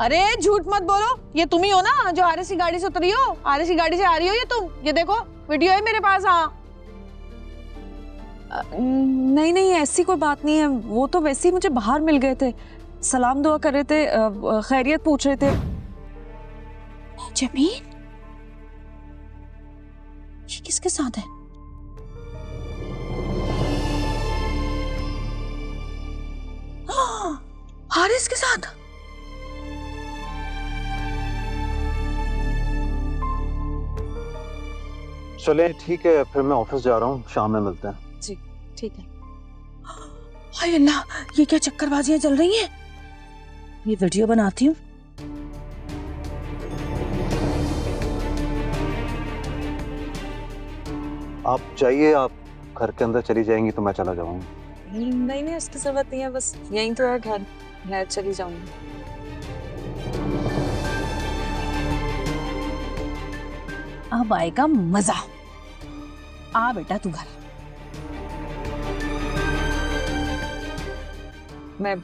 अरे झूठ मत बोलो, ये तुम ही हो ना जो हारिस की गाड़ी से उतरी हो? हारिस की गाड़ी से आ रही हो ये तुम? ये देखो वीडियो है मेरे पास। हाँ नहीं नहीं, ऐसी कोई बात नहीं है। वो तो वैसे ही मुझे बाहर मिल गए थे, सलाम दुआ कर रहे थे, खैरियत पूछ रहे थे। जमीन, ये किसके साथ है? हारिस के साथ। चले ठीक है, फिर मैं ऑफिस जा रहा हूँ, शाम में मिलते हैं। जी ठीक है। हाय अल्लाह, ये क्या चक्करबाजियां चल रही हैं? ये वीडियो बनाती हूँ। आप जाइए, आप घर के अंदर चली जाएंगी तो मैं चला जाऊंगा। नहीं नहीं, उसकी जरूरत नहीं है, बस यहीं तो है घर, मैं चली जाऊंगी। अब आएगा मजा। आ बेटा तू घर। मैं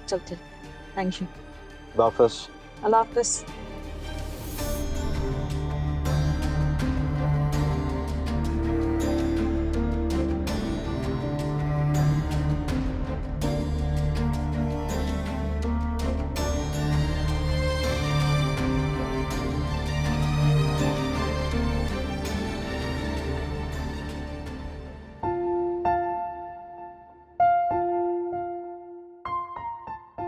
चलती, थैंक यू। खुदा हाफिज़। अल्लाह हाफिज़।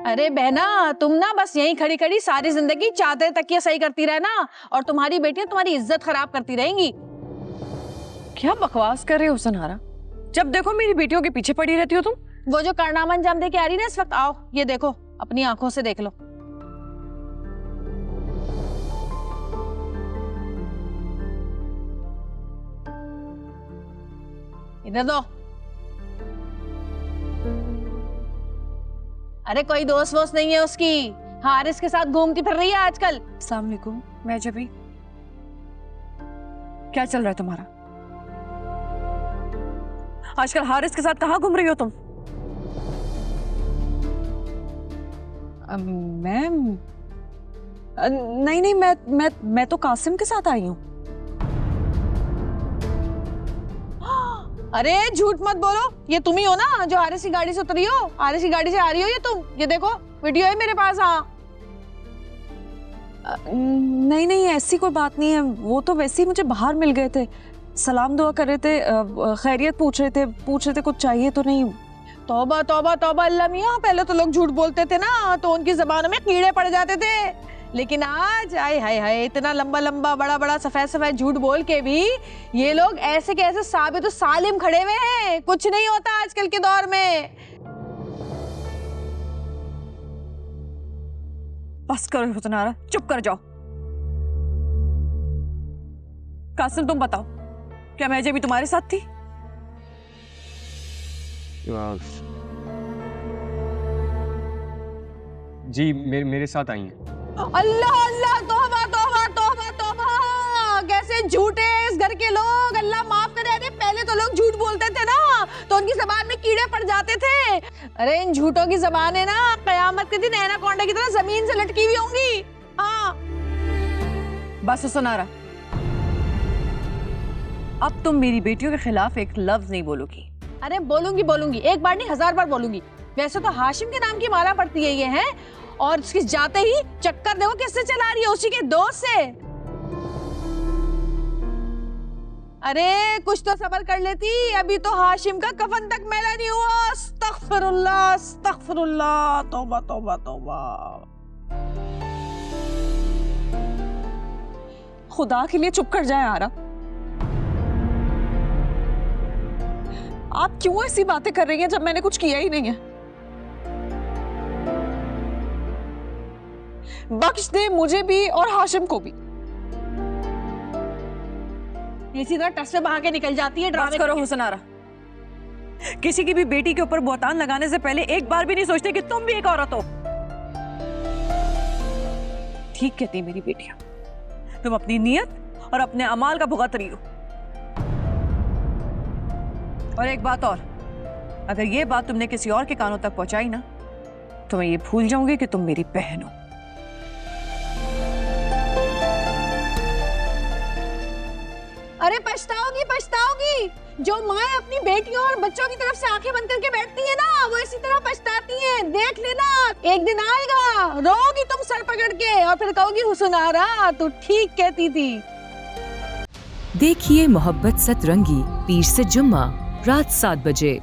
अरे बहना, तुम ना बस यहीं खड़ी खड़ी सारी जिंदगी चादर तकिया सही करती रहना, और तुम्हारी बेटियां तुम्हारी इज्जत खराब करती रहेंगी। क्या बकवास कर रहे हो सनारा? जब देखो मेरी बेटियों के पीछे पड़ी रहती हो तुम। वो जो कारनामा अंजाम दे के आ रही ना इस वक्त, आओ ये देखो, अपनी आंखों से देख लो। इधर दो। अरे कोई दोस्त वोस्त नहीं है उसकी, हारिस के साथ घूमती फिर रही है आजकल। अस्सलाम वालेकुम, मैं जबी। क्या चल रहा है तुम्हारा? आजकल हारिस के साथ कहाँ घूम रही हो तुम? नहीं नहीं, मैं तो कासिम के साथ आई हूँ। अरे झूठ मत बोलो, ये तुम ही हो ना जो हारिस की गाड़ी से उतरी हो? हारिस की गाड़ी से आ रही हो ये तुम? ये देखो वीडियो है मेरे पास। हाँ नहीं नहीं, ऐसी कोई बात नहीं है। वो तो वैसे ही मुझे बाहर मिल गए थे, सलाम दुआ कर रहे थे, खैरियत पूछ रहे थे कुछ चाहिए तो नहीं। तौबा तौबा तौबा अल्लाह मियां, पहले तो लोग झूठ बोलते थे ना तो उनकी जबानों में कीड़े पड़ जाते थे, लेकिन आज आए हाय हाय, इतना लंबा लंबा बड़ा बड़ा सफेद सफेद झूठ बोल के भी ये लोग ऐसे के ऐसे साबित सालिम खड़े हुए हैं। कुछ नहीं होता आजकल के दौर में। बस करो हुसनारा, चुप कर जाओ। कासिम तुम बताओ, क्या मैं भी तुम्हारे साथ थी? जी मेरे साथ आई हैं। अल्लाह अल्लाह, तौबा तौबा तौबा तौबा, कैसे झूठे इस घर के लोग, अल्लाह माफ करे। अरे पहले तो लोग झूठ बोलते थे ना तो उनकी जबान में कीड़े पड़ जाते थे। अरे इन झूठों की जबान है ना कयामत के दिन एनाकोंडा की तरह जमीन से लटकी हुई होंगी। हाँ बस हुसनारा, अब तुम मेरी बेटियों के खिलाफ एक लफ्ज नहीं बोलोगी। अरे बोलूंगी बोलूंगी, एक बार नहीं 1000 बार बोलूंगी। वैसे तो हाशिम के नाम की माला पड़ती है ये है, और उसकी जाते ही चक्कर देखो किससे चला रही है, उसी के दोस्त से। अरे कुछ तो सब्र कर लेती, अभी तो हाशिम का कफन तक मैला नहीं हुआ। अस्तगफिरुल्लाह अस्तगफिरुल्लाह, तौबा तौबा तौबा। खुदा के लिए चुप कर जाए आरा। आप क्यों ऐसी बातें कर रही हैं जब मैंने कुछ किया ही नहीं है? बख्श दे मुझे भी और हाशिम को भी। इसी तरह टस से बहा के निकल जाती है। बस करो हुसनारा, किसी की भी बेटी के ऊपर बहतान लगाने से पहले एक बार भी नहीं सोचते कि तुम भी एक औरत हो। ठीक कहती मेरी बेटियां, तुम अपनी नियत और अपने अमाल का भुगत रही हो। और एक बात और, अगर ये बात तुमने किसी और के कानों तक पहुंचाई ना तो मैं ये भूल जाऊंगी कि तुम मेरी बहन हो। अरे पछताओगी पछताओगी। जो माँ अपनी बेटियों और बच्चों की तरफ से आंखें बंद करके बैठती है ना, वो इसी तरह पछताती है। देख लेना, एक दिन आएगा, रोगी तुम सर पकड़ के और फिर कहोगी हुसनारा तू ठीक कहती थी। देखिए मोहब्बत सतरंगी पीर से जुम्मा रात 7 बजे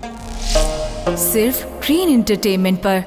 सिर्फ ग्रीन एंटरटेनमेंट पर।